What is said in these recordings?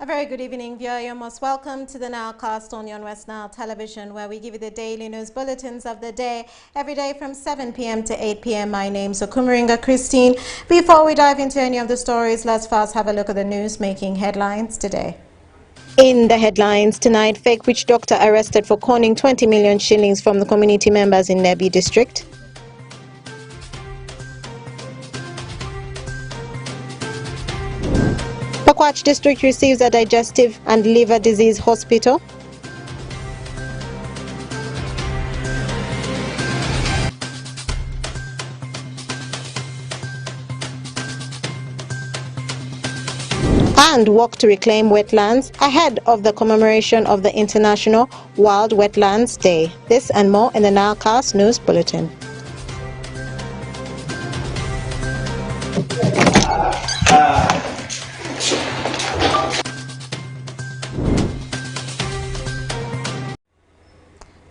A very good evening, viewer. You're most welcome to the NILE CAST on West Nile Television, where we give you the daily news bulletins of the day, every day from 7 p.m. to 8 p.m. My name's Okumaringa Christine. Before we dive into any of the stories, let's first have a look at the news making headlines today. In the headlines tonight, fake witch doctor arrested for conning 20 million shillings from the community members in Nebi district. Pakwach district receives a digestive and liver disease hospital. And walk to reclaim wetlands ahead of the commemoration of the International Wild Wetlands Day. This and more in the NILE CAST News Bulletin.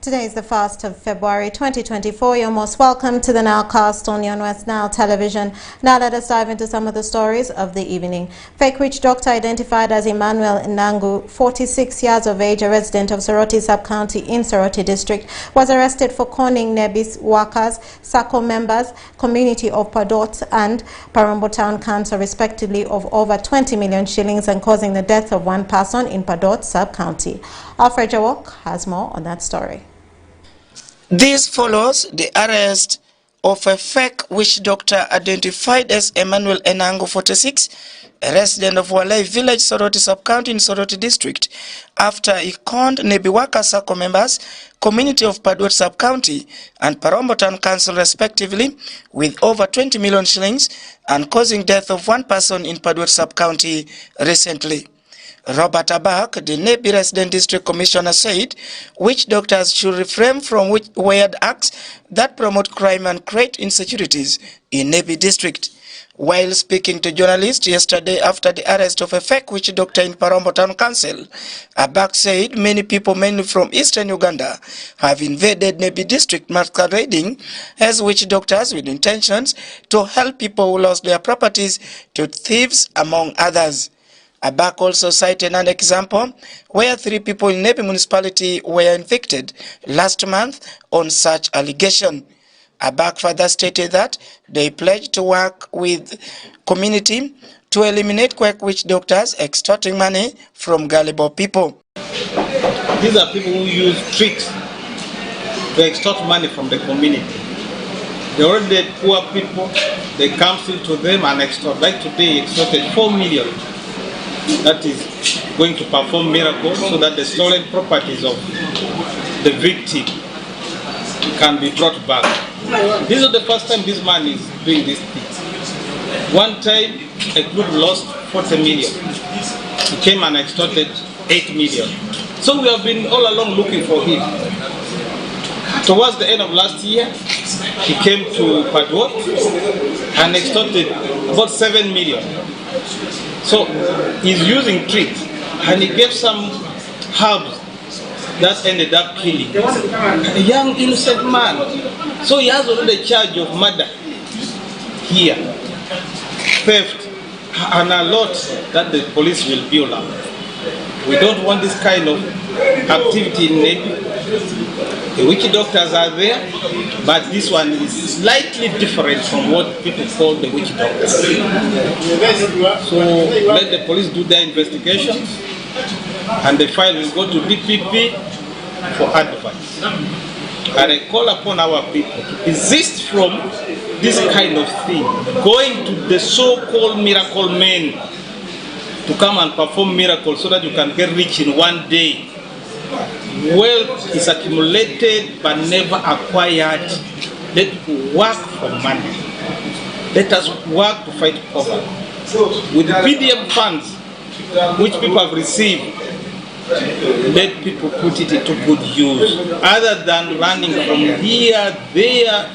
Today is the 1st of February 2024. You're most welcome to the NILE CAST on West Nile Television. Now let us dive into some of the stories of the evening. Fake witch doctor identified as Emmanuel Nangu, 46 years of age, a resident of Soroti Sub-County in Soroti District, was arrested for conning Nebi's workers, SACCO members, community of Padot and Parombo Town Council respectively of over 20 million shillings and causing the death of one person in Padot Sub-County. Alfred Jawok has more on that story. This follows the arrest of a fake witch doctor identified as Emmanuel Enango, 46, a resident of Walai Village, Soroti Sub-County in Soroti District, after he conned Nebiwaka SACCO members, community of Padot Sub-County and Parombo Town Council respectively, with over 20 million shillings and causing death of one person in Padot Sub-County recently. Robert Abak, the Nebi Resident District Commissioner, said witch doctors should refrain from weird acts that promote crime and create insecurities in Nebi District. While speaking to journalists yesterday after the arrest of a fake witch doctor in Parombo Town Council, Abak said many people, mainly from eastern Uganda, have invaded Nebi District masquerading as witch doctors with intentions to help people who lost their properties to thieves, among others. Abak also cited an example where 3 people in Nebi municipality were infected last month on such allegation. Abak further stated that they pledged to work with community to eliminate quack witch doctors extorting money from gullible people. These are people who use tricks to extort money from the community. They already poor people, they come still to them and extort. Like today, extorted 4 million. That is going to perform miracles so that the stolen properties of the victim can be brought back. This is the first time this man is doing this thing. One time, a group lost 40 million. He came and extorted 8 million. So we have been all along looking for him. Towards the end of last year, he came to Padot and extorted about 7 million. So he's using tricks, and he gave some herbs that ended up killing a young innocent man. So he has already a charge of murder here, theft, and a lot that the police will build up. We don't want this kind of activity in Nebi. The witch doctors are there, but this one is slightly different from what people call the witch doctors. So let the police do their investigations, and the file will go to DPP for advice. And I call upon our people to desist from this kind of thing, going to the so-called miracle men to come and perform miracles so that you can get rich in one day. Wealth is accumulated but never acquired. Let people work for money. Let us work to fight poverty. With the PDM funds which people have received, let people put it into good use. Other than running from here, there,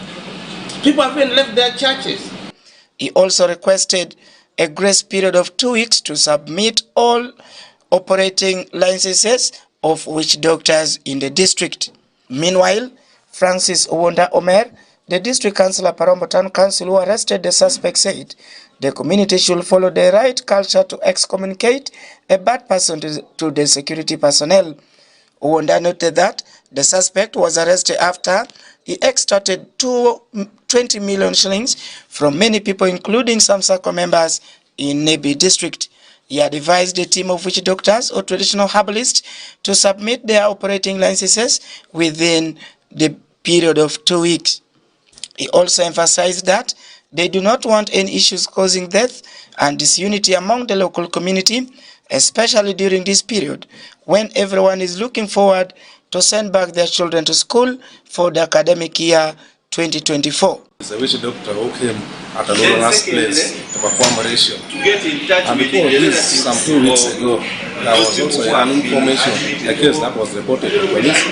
people have even left their churches. He also requested a grace period of 2 weeks to submit all operating licenses of witch doctors in the district. Meanwhile, Francis Owonda Omer, the district councillor Parombo Town Council who arrested the suspect, said The community should follow the right culture to excommunicate a bad person to the security personnel. Uwanda noted that the suspect was arrested after he extorted 20 million shillings from many people, including some SACCO members in Nebi district. He advised a team of witch doctors or traditional herbalists to submit their operating licenses within the period of 2 weeks. He also emphasized that they do not want any issues causing death and disunity among the local community, especially during this period when everyone is looking forward to send back their children to school for the academic year 2024. It's a witch doctor who came at a last place to perform a ratio. And before this, some 2 weeks ago, there was also an information, a case that was reported to police,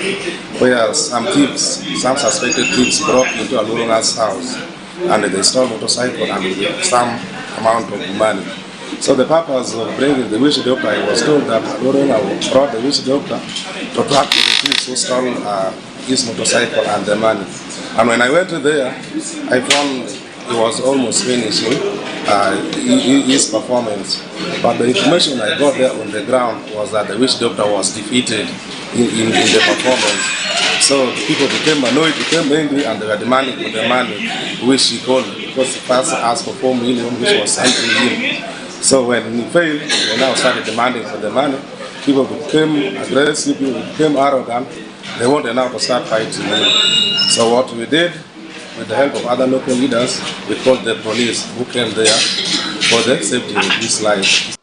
where some thieves, some suspected thieves broke into a Lulunga's house and they stole motorcycle and with some amount of money. So the purpose of bringing the witch doctor, I was told that Lulunga brought the witch doctor to track the thieves who stole his motorcycle and the money. And when I went there, I found he was almost finishing his performance. But the information I got there on the ground was that the witch doctor was defeated in the performance. So people became annoyed, became angry, and they were demanding for the money which he called, because he first asked for 4 million, which was sent to him. So when he failed, they now started demanding for the money. People became aggressive, people became arrogant. They wanted now to start fighting me. So what we did, with the help of other local leaders, we called the police who came there for the safety of his life.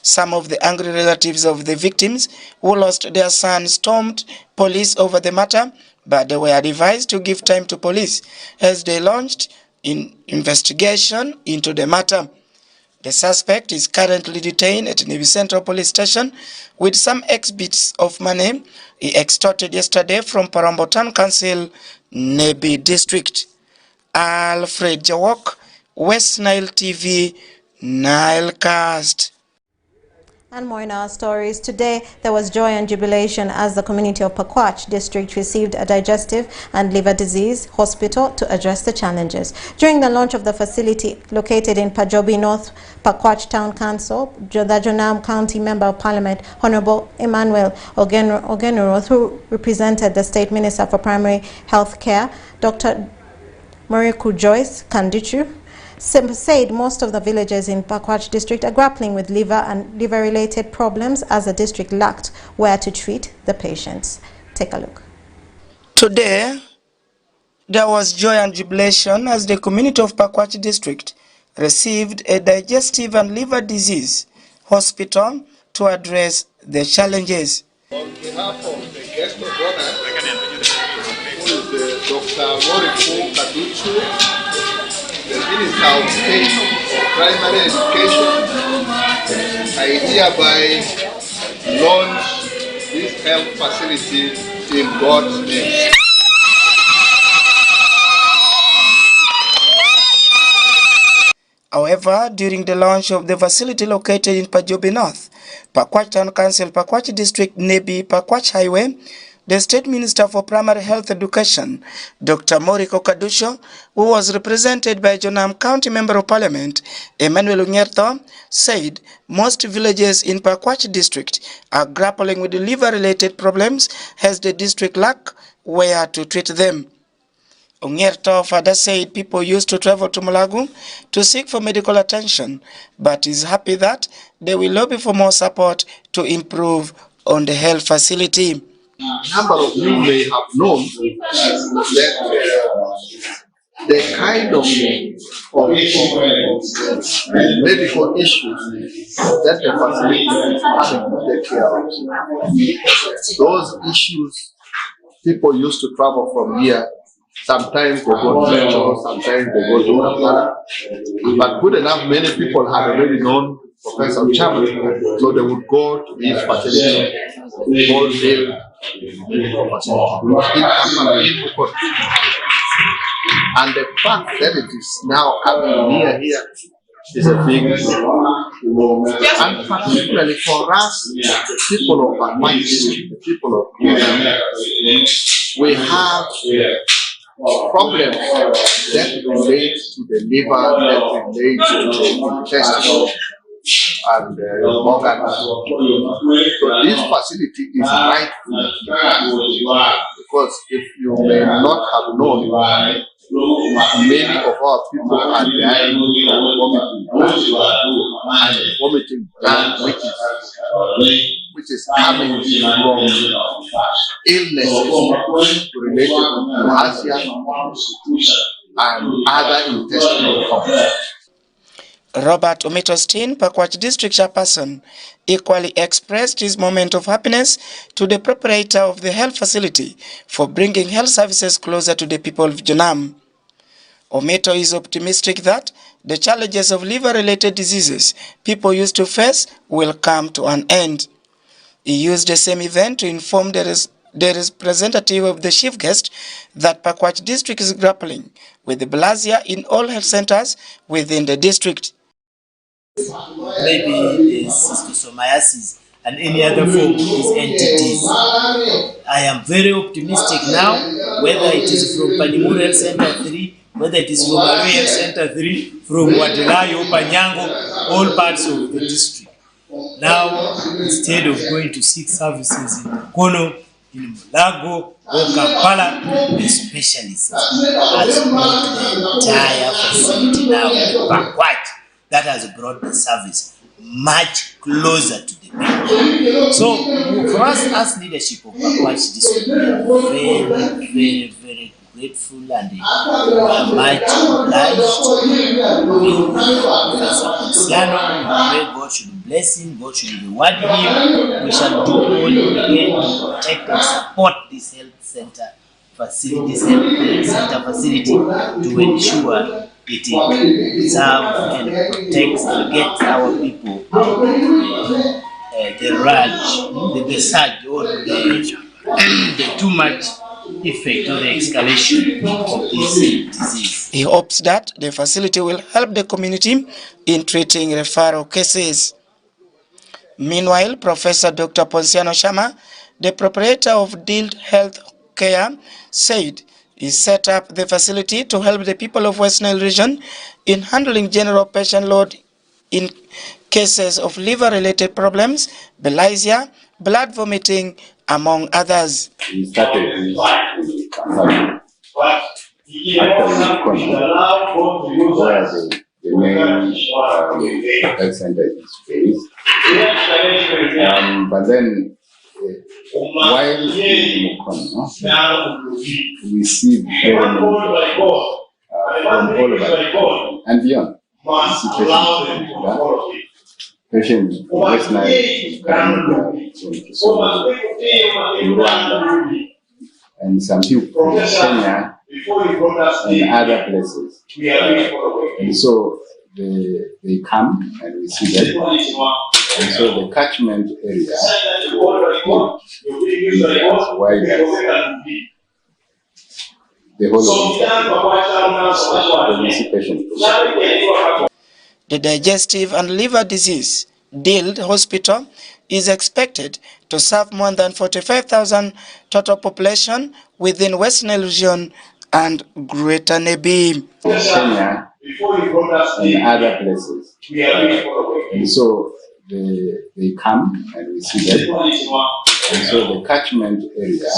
Some of the angry relatives of the victims who lost their son stormed police over the matter, but they were advised to give time to police as they launched an investigation into the matter. The suspect is currently detained at Nebi Central Police Station with some exhibits of money he extorted yesterday from Parambo Town Council, Nebi District. Alfred Jawok, West Nile TV, Nile Cast. And more in our stories. Today, there was joy and jubilation as the community of Pakwach district received a digestive and liver disease hospital to address the challenges. During the launch of the facility located in Pajobi North, Pakwach Town Council, the Jonam County Member of Parliament, Honorable Emmanuel Ogenuroth, who represented the State Minister for Primary Health Care, Dr. Muriku Joyce Kandichu, said most of the villages in Pakwach district are grappling with liver and liver-related problems as the district lacked where to treat the patients. Take a look. Today, there was joy and jubilation as the community of Pakwach district received a digestive and liver disease hospital to address the challenges. On behalf of the guest of honor, who is Dr. Moriku Kaduchu, the Minister of State for Primary Education, I hereby launch this health facility in God's name. However, during the launch of the facility located in Pajobi North, Pakwach Town Council, Pakwach District, Nebi, Pakwach Highway, the State Minister for Primary Health Education, Dr. Moriko Kadusho, who was represented by Jonam County Member of Parliament, Emmanuel Unyerto, said most villages in Pakwach District are grappling with liver-related problems as the district lack where to treat them. Unyerto further said people used to travel to Mulagu to seek for medical attention, but is happy that they will lobby for more support to improve on the health facility. A number of you may have known that the kind of medical issues that the facility is having to take care of. Those issues, people used to travel from here. Sometimes they go to Metro, sometimes they go to Kampala. But good enough, many people had already known Professor Chapman, so they would go to his facility, wholesale medical facility in Kampala, in Ukot. And the fact that it is now happening here is a big deal. And particularly for us, the people of Pakwach, the people of Kenya, we have problems that relate to the liver, that relate to the intestinal and organs. So this facility is right because if you may not have known, many of our people are dying from vomiting blood, which is coming from illnesses related to nausea and other intestinal problems. Robert Omitostin, Pakwach District Chairperson, equally expressed his moment of happiness to the proprietor of the health facility for bringing health services closer to the people of Janam. Omito is optimistic that the challenges of liver-related diseases people used to face will come to an end. He used the same event to inform the representative of the chief guest that Pakwach District is grappling with the bilharzia in all health centers within the district. Maybe schistosomiasis and any other form of these entities. I am very optimistic now, whether it is from Panyimura Health Center 3, whether it is from Arua Health Center 3, from Wadelayo, Panyango, all parts of the district. Now, instead of going to seek services in Kono, in Mulago, or Kampala, the specialists has brought the entire facility now in Pakwach. That has brought the service much closer to the people. So, for us as leadership of Pakwach District, we are very, very grateful and we are much obliged with Professor Ponsiano. We pray God should bless him, God should reward him. We shall do all we can to protect and support this health center facility, facility to ensure it serves and protects and gets our people out of the rage, the surge, or the too much effect or the escalation of this disease. He hopes that the facility will help the community in treating referral cases. Meanwhile, Professor Dr. Ponsiano Shama, the proprietor of DILD Health Care, said he set up the facility to help the people of West Nile region in handling general patient load in cases of liver-related problems, bilharzia, blood vomiting, among others. We started with Kampala, where the main health center is based. But then, while in Mukono, we see very many from all over the country and beyond. We see patients from West Nile, in Rwanda, and some people from Kenya and other places. And so they come and we see them. And so the catchment area is wide as the whole of The digestive and liver disease DILD hospital is expected to serve more than 45,000 total population within West Nile region and Greater Nebi. Kenya and other places. And so they come and we see them. And so the catchment area.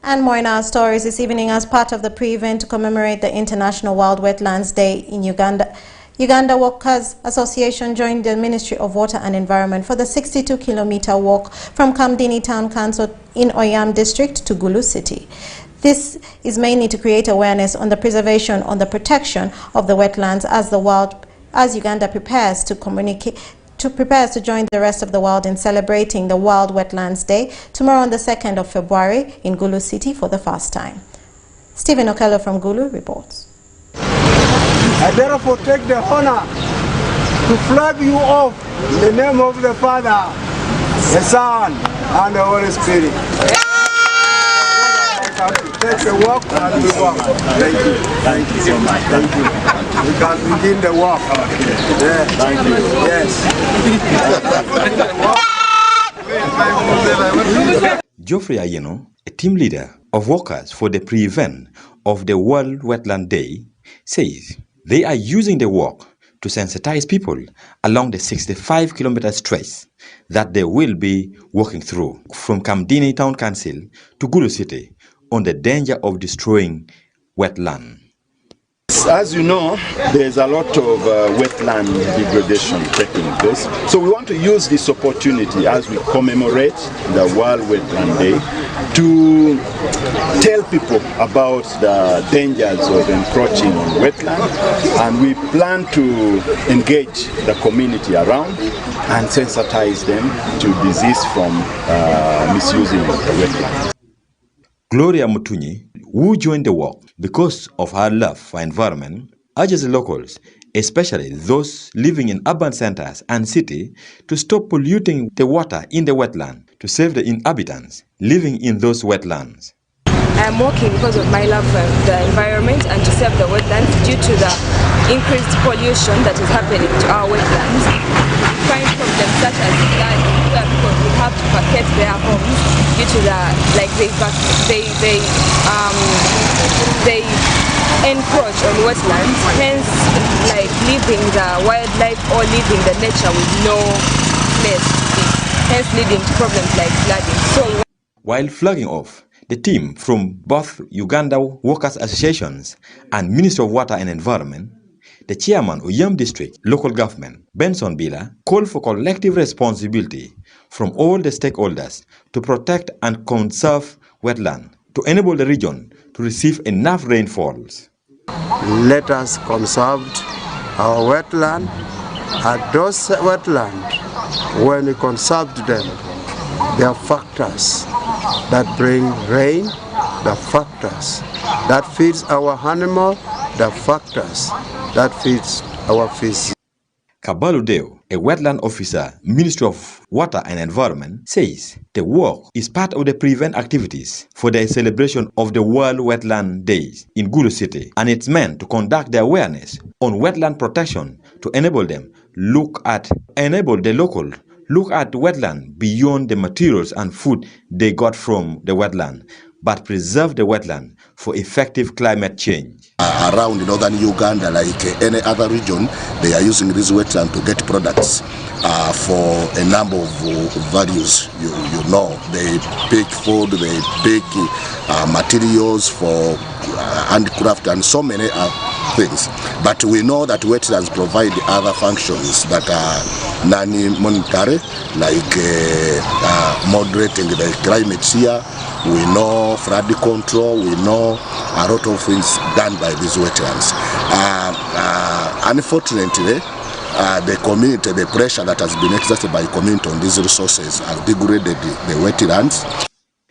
And more in our stories this evening as part of the pre-event to commemorate the International Wild Wetlands Day in Uganda. Uganda Workers Association joined the Ministry of Water and Environment for the 62-kilometer walk from Kamdini Town Council in Oyam District to Gulu City. This is mainly to create awareness on the preservation, on the protection of the wetlands as Uganda prepares to join the rest of the world in celebrating the Wild Wetlands Day tomorrow on the 2nd of February in Gulu City for the first time. Stephen Okello from Gulu reports. I therefore take the honor to flag you off in the name of the Father, the Son, and the Holy Spirit. Take the walk and we walk. Thank you. Thank you so much. Thank you. We can begin the walk. Yeah. Thank you. Yes. Geoffrey Ayeno, a team leader of workers for the pre-event of the World Wetland Day, says they are using the work to sensitize people along the 65-kilometer stretch that they will be working through from Kamdini Town Council to Gulu City on the danger of destroying wetland. As you know, there's a lot of wetland degradation taking place. So we want to use this opportunity as we commemorate the World Wetland Day to tell people about the dangers of encroaching on wetland, and we plan to engage the community around and sensitize them to disease from misusing the wetland. Gloria Mutunyi, who joined the work because of her love for environment, urges the locals, especially those living in urban centers and cities, to stop polluting the water in the wetland to save the inhabitants living in those wetlands. I am working because of my love for the environment and to save the wetlands due to the increased pollution that is happening to our wetlands. Find problems such as flooding, where people will have to vacate their homes due to the they encroach on wetlands, hence like leaving the wildlife or leaving the nature with no place, hence leading to problems like flooding. So while flagging off, the team from both Uganda Workers Associations and Ministry of Water and Environment, the chairman of Yam District Local Government, Benson Bila, called for collective responsibility from all the stakeholders to protect and conserve wetland to enable the region to receive enough rainfalls. Let us conserve our wetland, and those wetlands, when we conserve them, there are factors that bring rain, the factors that feeds our animal, the factors that feeds our fish. Kabalu Deo, a wetland officer, Ministry of Water and Environment, says the work is part of the prevent activities for the celebration of the World Wetland Days in Gulu City, and it's meant to conduct the awareness on wetland protection to enable the local look at wetland beyond the materials and food they got from the wetland, but preserve the wetland for effective climate change. Around northern Uganda, like any other region, they are using this wetland to get products for a number of values. You know, they pick food, they pick materials for handcraft and so many things. But we know that wetlands provide other functions that are non-monetary, like moderating the climate here. We know flood control, we know a lot of things done by these wetlands. Unfortunately, the community, the pressure that has been exerted by community on these resources has degraded the wetlands.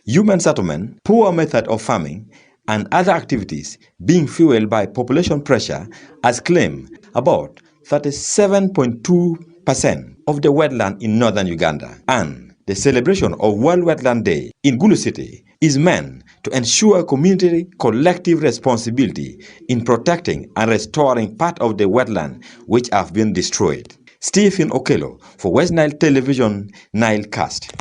Human settlement, poor method of farming, and other activities being fueled by population pressure has claimed about 37.2% of the wetland in northern Uganda. And the celebration of World Wetland Day in Gulu City is meant to ensure community collective responsibility in protecting and restoring part of the wetland which have been destroyed. Stephen Okello for West Nile Television, Nile Cast.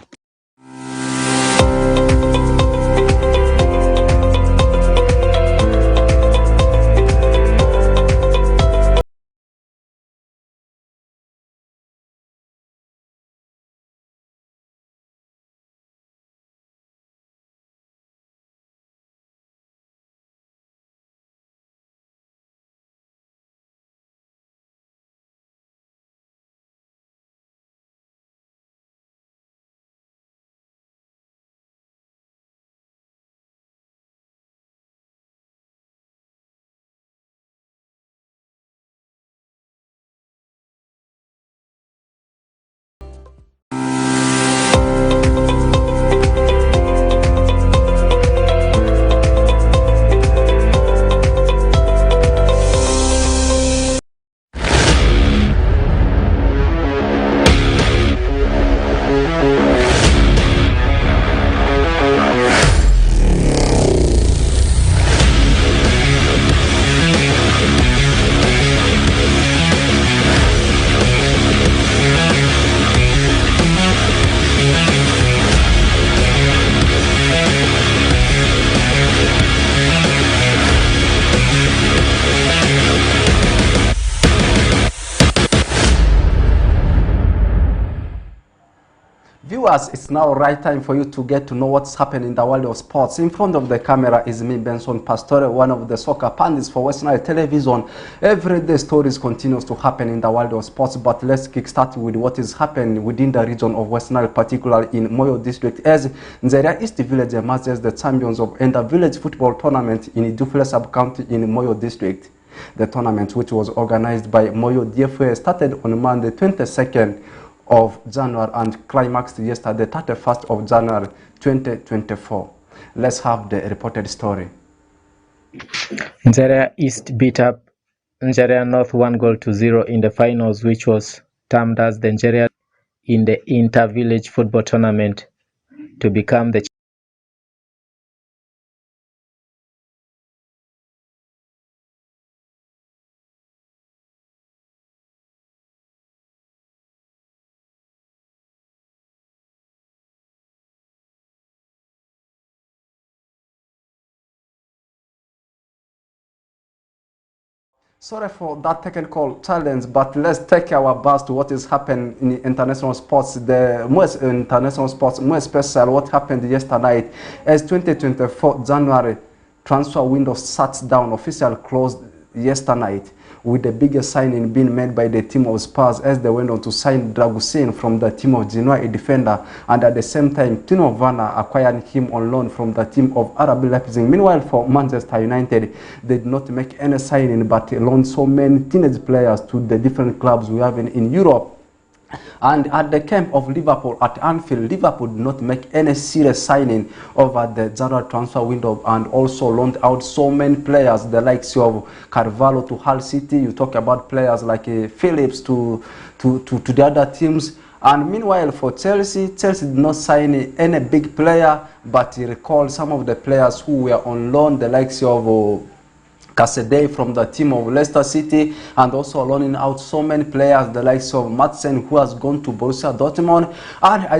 viewers, it's now right time for you to get to know what's happening in the world of sports. In front of the camera is me, Benson Pastore, one of the soccer pundits for West Nile Television. Everyday stories continues to happen in the world of sports, but let's kickstart with what is happening within the region of West Nile, particularly in Moyo District, as Nzeria East Village emerges the champions of Enda Village Football Tournament in Idufule Sub-County in Moyo District. The tournament, which was organized by Moyo DFA, started on Monday 22nd of January and climaxed yesterday 31st of January 2024. Let's have the reported story. Nzeria East beat up Nzeria North 1-0 in the finals, which was termed as the Nzeria in the inter-village football tournament to become the Sorry for that technical challenge, but let's take our bus to what is happening in international sports. The most international sports, more special what happened yesterday night as 2024 January transfer window sat down, officially closed yesterday night, with the biggest signing being made by the team of Spurs as they went on to sign Dragusin from the team of Genoa, a defender, and at the same time Tino Werner acquired him on loan from the team of RB Leipzig. Meanwhile, for Manchester United, they did not make any signing but loaned so many teenage players to the different clubs we have in Europe. And at the camp of Liverpool at Anfield, Liverpool did not make any serious signing over the January transfer window and also loaned out so many players, the likes of Carvalho to Hull City. You talk about players like Phillips to the other teams. And meanwhile, for Chelsea did not sign any big player, but he recalled some of the players who were on loan, the likes of Cassidy from the team of Leicester City, and also loaning out so many players, the likes of Madsen, who has gone to Borussia Dortmund. And I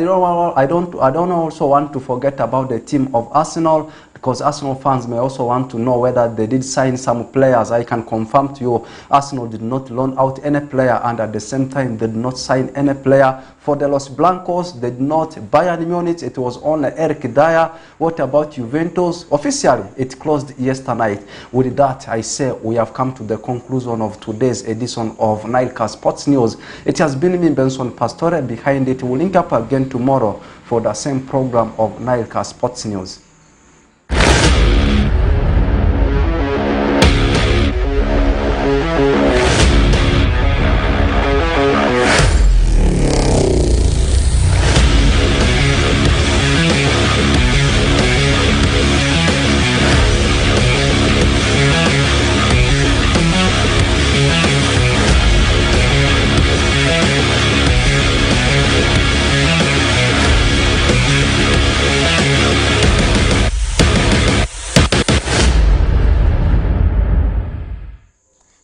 don't also want to forget about the team of Arsenal, because Arsenal fans may also want to know whether they did sign some players. I can confirm to you, Arsenal did not loan out any player, and at the same time they did not sign any player. For the Los Blancos, they did not. Bayern Munich, it was only Eric Dyer. What about Juventus? Officially, it closed yesterday night. With that, I say we have come to the conclusion of today's edition of NILE CAST Sports News. It has been me, Benson Pastore. Behind it, we'll link up again tomorrow for the same program of NILE CAST Sports News.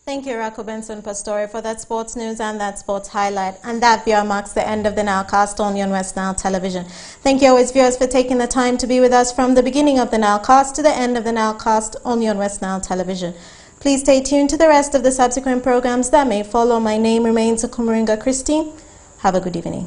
Thank you, Rako Benson Pastore, for that sports news and that sports highlight. And that, viewer, marks the end of the NILE Cast on West Nile Television. Thank you always, viewers, for taking the time to be with us from the beginning of the NILE Cast to the end of the NILE Cast on West Nile Television. Please stay tuned to the rest of the subsequent programs that may follow. My name remains Okumuringa Christie. Have a good evening.